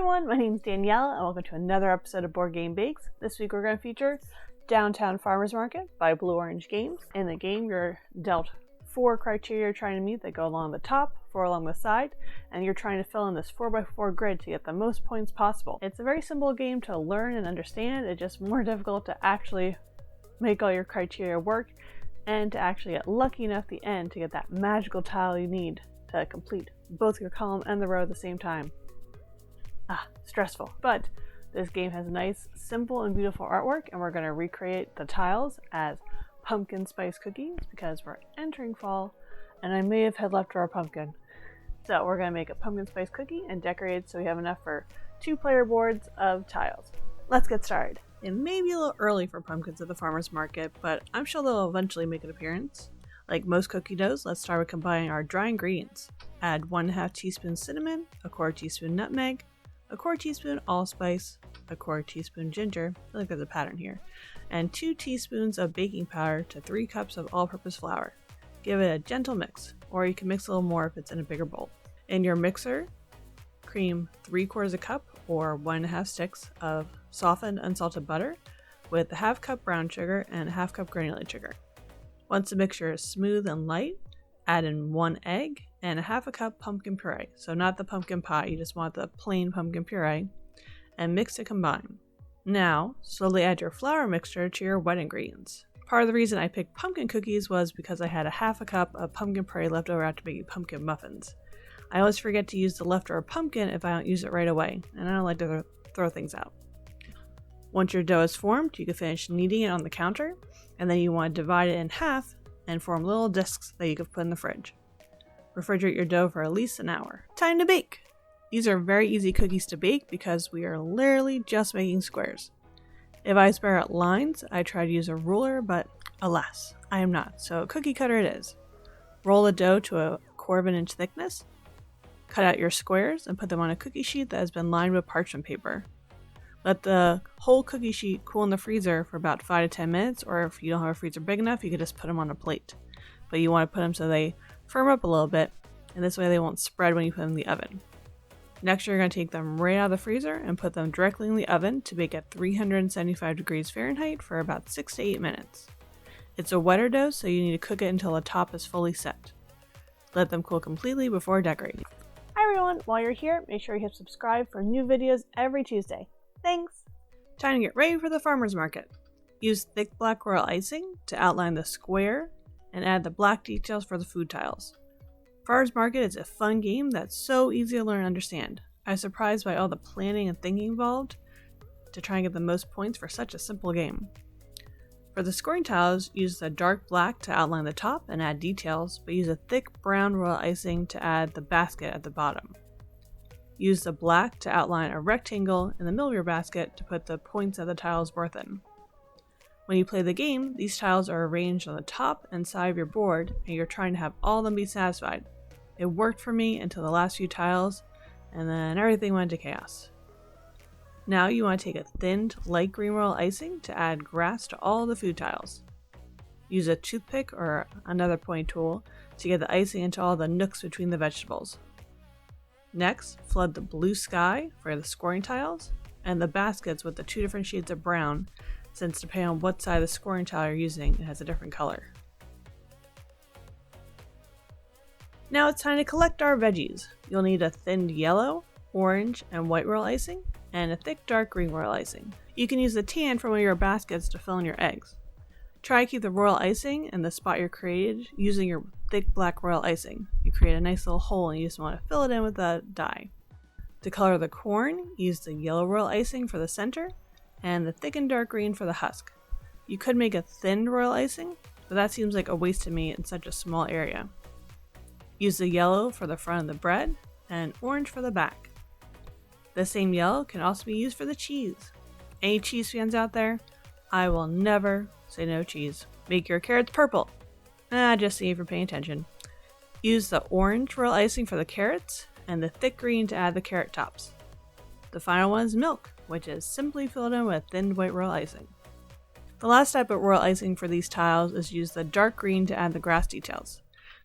everyone, my name is Danielle and welcome to another episode of Board Game Bakes. This week we're going to feature Downtown Farmers Market by Blue Orange Games. In the game you're dealt 4 criteria you're trying to meet that go along the top, 4 along the side, and you're trying to fill in this 4x4 grid to get the most points possible. It's a very simple game to learn and understand. It's just more difficult to actually make all your criteria work and to actually get lucky enough at the end to get that magical tile you need to complete both your column and the row at the same time. Stressful. But this game has nice, simple, and beautiful artwork, and we're going to recreate the tiles as pumpkin spice cookies because we're entering fall, and I may have had leftover pumpkin. So we're going to make a pumpkin spice cookie and decorate it so we have enough for 2 player boards of tiles. Let's get started. It may be a little early for pumpkins at the farmer's market, but I'm sure they'll eventually make an appearance. Like most cookie doughs, let's start with combining our dry ingredients. Add 1/2 teaspoon cinnamon, 1/4 teaspoon nutmeg, 1/4 teaspoon allspice, 1/4 teaspoon ginger, I think there's a pattern here, and 2 teaspoons of baking powder to 3 cups of all-purpose flour. Give it a gentle mix, or you can mix a little more if it's in a bigger bowl. In your mixer, cream 3/4 cup or 1.5 sticks of softened unsalted butter with 1/2 cup brown sugar and 1/2 cup granulated sugar. Once the mixture is smooth and light, add in 1 egg and 1/2 cup pumpkin puree. So not the pumpkin pie, you just want the plain pumpkin puree, and mix to combine. Now, slowly add your flour mixture to your wet ingredients. Part of the reason I picked pumpkin cookies was because I had 1/2 cup of pumpkin puree left over after making pumpkin muffins. I always forget to use the leftover pumpkin if I don't use it right away, and I don't like to throw things out. Once your dough is formed, you can finish kneading it on the counter, and then you want to divide it in half and form little discs that you can put in the fridge. Refrigerate your dough for at least an hour. Time to bake! These are very easy cookies to bake because we are literally just making squares. If I spare out lines, I try to use a ruler, but alas, I am not, so cookie cutter it is. Roll the dough to a 1/4 inch thickness. Cut out your squares and put them on a cookie sheet that has been lined with parchment paper. Let the whole cookie sheet cool in the freezer for about 5 to 10 minutes, or if you don't have a freezer big enough, you can just put them on a plate. But you want to put them so they firm up a little bit, and this way they won't spread when you put them in the oven. Next, you're going to take them right out of the freezer and put them directly in the oven to bake at 375 degrees Fahrenheit for about 6 to 8 minutes. It's a wetter dough, so you need to cook it until the top is fully set. Let them cool completely before decorating. Hi everyone, while you're here, make sure you hit subscribe for new videos every Tuesday. Thanks! Time to get ready for the farmer's market. Use thick black royal icing to outline the square and add the black details for the food tiles. Farmer's Market is a fun game that's so easy to learn and understand. I was surprised by all the planning and thinking involved to try and get the most points for such a simple game. For the scoring tiles, use the dark black to outline the top and add details, but use a thick brown royal icing to add the basket at the bottom. Use the black to outline a rectangle in the middle of your basket to put the points that the tile is worth in. When you play the game, these tiles are arranged on the top and side of your board, and you're trying to have all of them be satisfied. It worked for me until the last few tiles, and then everything went into chaos. Now you want to take a thinned light green royal icing to add grass to all the food tiles. Use a toothpick or another point tool to get the icing into all the nooks between the vegetables. Next, flood the blue sky for the scoring tiles, and the baskets with the 2 different shades of brown, since depending on what side of the scoring tile you're using, it has a different color. Now it's time to collect our veggies. You'll need a thinned yellow, orange, and white royal icing, and a thick dark green royal icing. You can use the tan from one of your baskets to fill in your eggs. Try to keep the royal icing in the spot you're created using your thick black royal icing. You create a nice little hole and you just want to fill it in with a dye. To color the corn, use the yellow royal icing for the center and the thick and dark green for the husk. You could make a thin royal icing, but that seems like a waste to me in such a small area. Use the yellow for the front of the bread and orange for the back. The same yellow can also be used for the cheese. Any cheese fans out there? I will never say no cheese. Make your carrots purple. Just see if you're paying attention. Use the orange royal icing for the carrots and the thick green to add the carrot tops. The final one is milk, which is simply filled in with thinned white royal icing. The last step of royal icing for these tiles is use the dark green to add the grass details.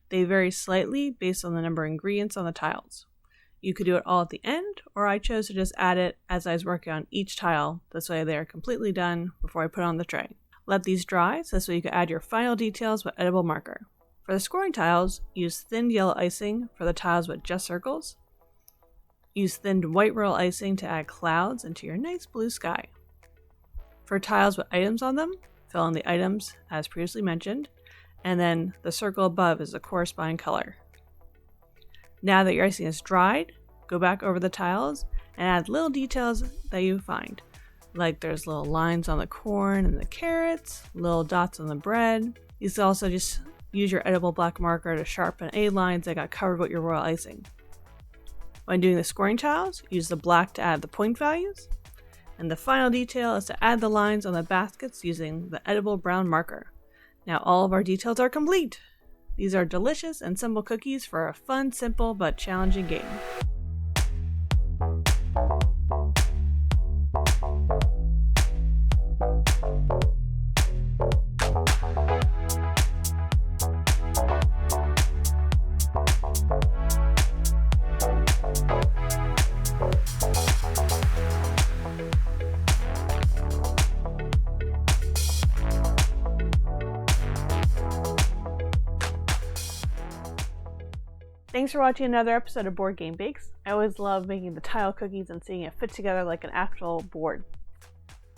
They vary slightly based on the number of ingredients on the tiles. You could do it all at the end, or I chose to just add it as I was working on each tile. This way they are completely done before I put on the tray. Let these dry so this way you can add your final details with edible marker. For the scoring tiles, use thinned yellow icing for the tiles with just circles. Use thinned white royal icing to add clouds into your nice blue sky. For tiles with items on them, fill in the items as previously mentioned, and then the circle above is the corresponding color. Now that your icing is dried, go back over the tiles and add little details that you find. Like there's little lines on the corn and the carrots, little dots on the bread. You can also just use your edible black marker to sharpen any lines that got covered with your royal icing. When doing the scoring tiles, use the black to add the point values. And the final detail is to add the lines on the baskets using the edible brown marker. Now all of our details are complete! These are delicious and simple cookies for a fun, simple, but challenging game. Thanks for watching another episode of Board Game Bakes. I always love making the tile cookies and seeing it fit together like an actual board.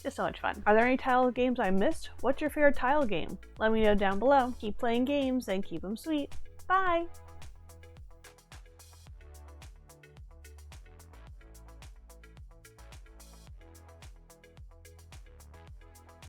Just so much fun. Are there any tile games I missed? What's your favorite tile game? Let me know down below. Keep playing games and keep them sweet. Bye!